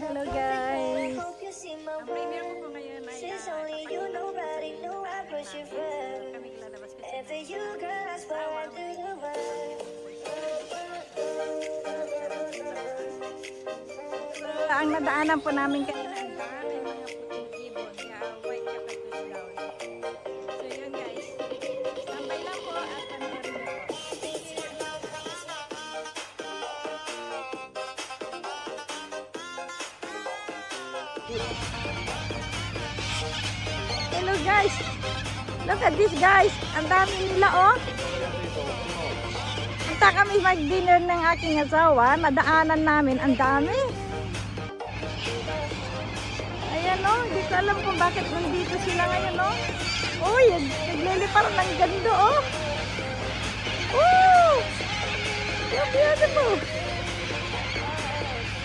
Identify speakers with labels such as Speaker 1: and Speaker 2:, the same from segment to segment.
Speaker 1: Hello guys.
Speaker 2: Ang premier ko po ngayon ay kami lalabas kasi
Speaker 1: Ang nadaanan po namin kanina.
Speaker 2: ang dami mga puting ibon. Kaya white cactus daw. So yun guys. Tambay lang po at panoorin niyo po.
Speaker 1: Hello guys. Look at this guys. Ang dami nila oh. Punta kami mag-dinner ng aking asawa. Nadaanan namin. Ang dami. Ayan oh. Hindi ko alam kung bakit nandito sila ngayon oh. Uy, naglilipar ng gando oh. Woo! Yung beautiful.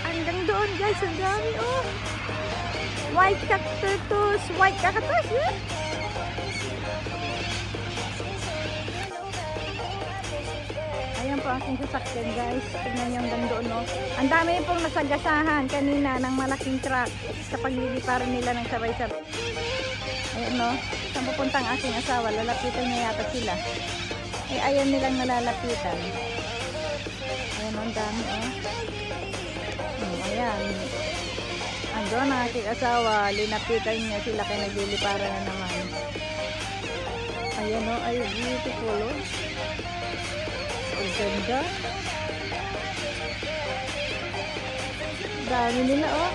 Speaker 1: Hanggang doon guys. Ang dami oh. White cactus. White cactus eh. Ayan po aking sasakyan guys. Tignan nyo hanggang doon no. Ang dami pong nasagasahan kanina ng malaking truck sa pagliliparan nila ng sabay-sabay. Ayan no. Saan pupunta ang aking asawa? Lalapitan niya yata sila. Eh ayan nilang nalalapitan. Ayan ang dami oh. Ayan. Andun ang aking asawa. Linapitan niya sila kaya nagliliparan na naman. Ayan o. Ay beautiful o. Ang ganda. Dami nila o.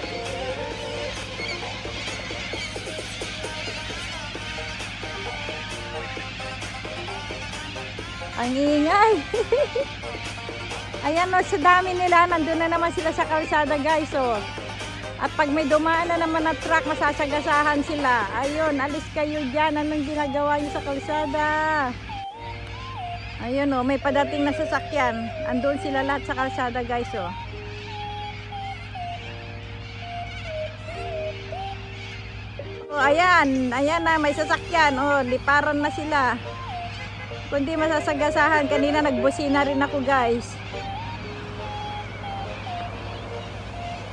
Speaker 1: Ang ingay. Ayan o. Sa dami nila. Nandun na naman sila sa kalsada guys o. At pag may dumaan na naman na truck, masasagasahan sila. Ayun, alis kayo dyan. Anong ginagawa niyo sa kalsada? Ayun o, may padating na sasakyan. Andun sila lahat sa kalsada guys o. O ayan, ayan na, may sasakyan. O, liparan na sila. Kundi masasagasahan, kanina nagbusina rin ako guys.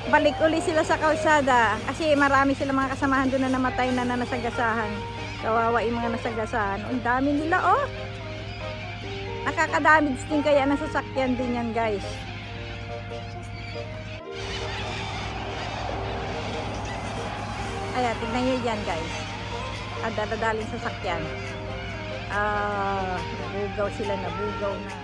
Speaker 1: Balik uli sila sa kalsada kasi marami sila mga kasamahan doon na namatay na nasagasahan. Kawawa yung mga nasagasahan. Ang dami nila oh. Nakakadamage din kaya ng sasakyan din yan guys. Ayan, tignan nyo yan guys. Dala-daling sasakyan. Nabugaw sila, nabugaw na.